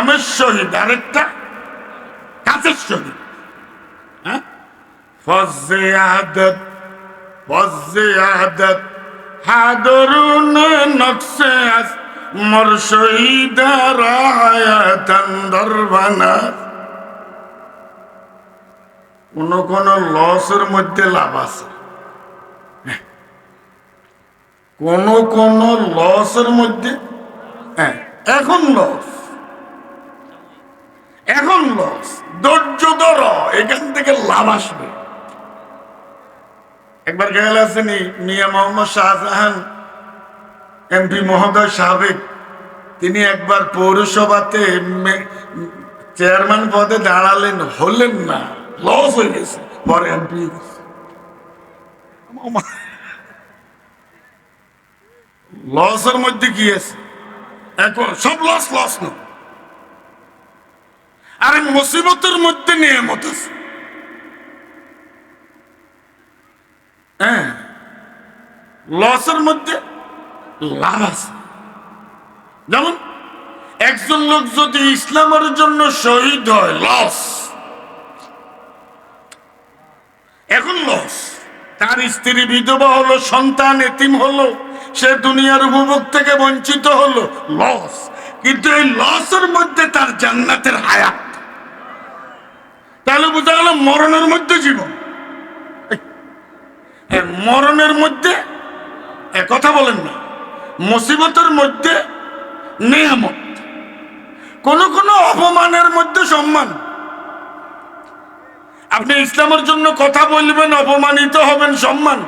নামের শহীদ, আরেকটা কাজের শহীদ। হ্যাঁ, ফজে আদত ফজে আদত হাদরুন নকশে আস মর শহীদা রায়াতান দরবানা। কোন কোন লসের মধ্যে লাভ আছে, কোন কোন লসের মধ্যে এখন লস, এখন লস। ধৈর্য ধর, এখান থেকে লাভ আসবে। একবার খেয়াল আসেনি, মিয়া মোহাম্মদ শাহজাহান এমপি মহোদয় সাবেক, তিনি একবার পৌরসভাতে চেয়ারম্যান পদে দাঁড়ালেন, হলেন না, লস হয়ে গেছে, পরে এমপি। লসের মধ্যে কি আছে? এখন সব লস লস না, আরে মুসিবতের মধ্যে নিয়ামত আছে। হ্যাঁ, লসের মধ্যে লাভ আছে। যেমন একজন লোক যদি ইসলামের জন্য শহীদ হয়, লস, এখন লস। তার স্ত্রী বিধবা হলো, সন্তান এতিম হলো, সে দুনিয়ার উপভোগ থেকে বঞ্চিত হলো, লস। কিন্তু এই লসের মধ্যে তার জান্নাতের হায়াত। তাহলে বোঝা গেল মরণের মধ্যে জীবন, মরণের মধ্যে কথা বলেন না, মুসিবতের মধ্যে নিয়ামত, কোন কোন অপমানের মধ্যে সম্মান। আপনি ইসলামের জন্য কথা বলবেন, অপমানিত হবেন, সম্মান।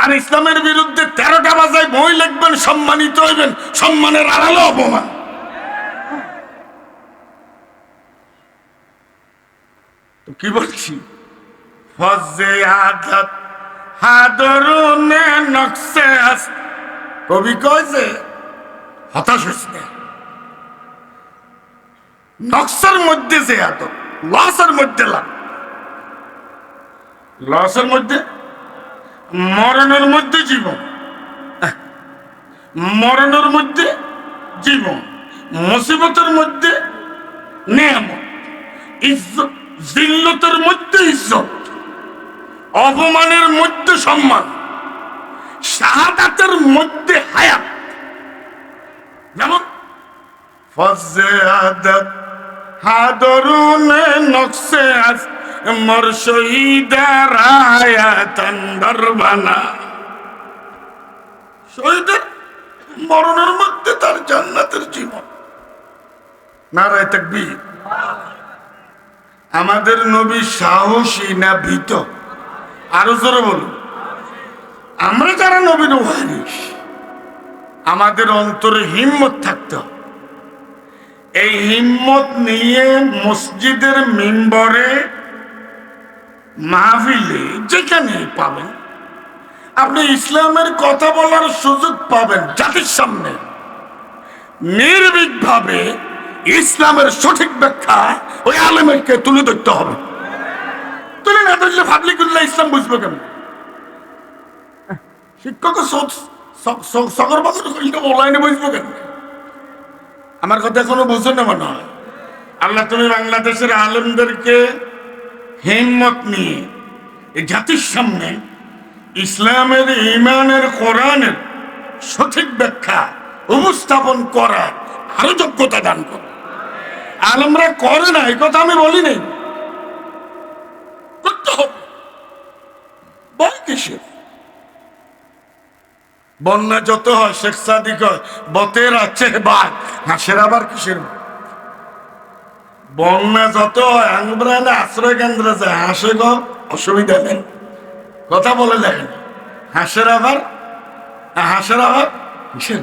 আর ইসলামের বিরুদ্ধে 13টা বাজায় বই লিখবেন, সম্মানিত হইবেন, সম্মানের আড়ালে অপমান। তো কি বলছি? ফজে আদত হাদরুনে নকশে আস। কবি কয় যে হতাশ হইস না, নকশার মধ্যে যে আদত, লসের মধ্যে লাভ, লসের মধ্যে, মরণের মধ্যে জীবন, মরণের মধ্যে জীবন, মুসিবতের মধ্যে নিয়ামত, ইজ্জত, জিল্লতের মধ্যে ইজ্জত, অপমানের মধ্যে সম্মান, শাহাদাতের মধ্যে হায়াত। যেমন ফজে আদত হাদরুনে নকশে আস মর শহীদা রায়াতান দরবানা। শহীদের মরণের মধ্যে তার জান্নাতের জীবন। নারায়ে তাকবীর। আমাদের নবী সাহসী না ভীত? আরো জোরে বলুন। আমরা যারা নবীর ওয়ারিস, আমাদের অন্তরে হিম্মত থাকতে হবে। এই হিম্মত নিয়ে মসজিদের মিম্বরে, মাহফিলে, যেখানে পাবেন আপনি ইসলামের কথা বলার সুযোগ পাবেন, জাতির সামনে নির্ভীকভাবে ইসলামের সঠিক ব্যাখ্যা ওই আলেমকে তুলে ধরতে হবে। তুলে না ধরলে পাবলিকুল্লাহ ইসলাম বুঝবে কেন? শিক্ষক সকর বাজার অনলাইনে বুঝবো কেন? আমার কথা এখনো বুঝো না মনে হয়। আল্লাহ তুমি বাংলাদেশের আলেমদেরকে হিম্মত নিয়ে এই জাতির সামনে ইসলামের, ইমানের, কোরআনের সঠিক ব্যাখ্যা উপস্থাপন করার আরো যোগ্যতা দান করো। আলেমরা করে না, এই কথা আমি বলি নাই, করতে হবে। ভয় কিসের? বন্যা যত হয়, শেখ সাদিক হয়, বতের আছে বাঘ, হাঁসের আবার কিসের? বন্যা যত হয়, আমরা আশ্রয় কেন্দ্রে যায়, হাঁসে গো অসুবিধা নেই, কথা বলে দেখেন। হাঁসের আবার কিসের?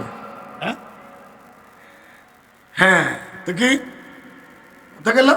হ্যাঁ, তো কি কথা গেল?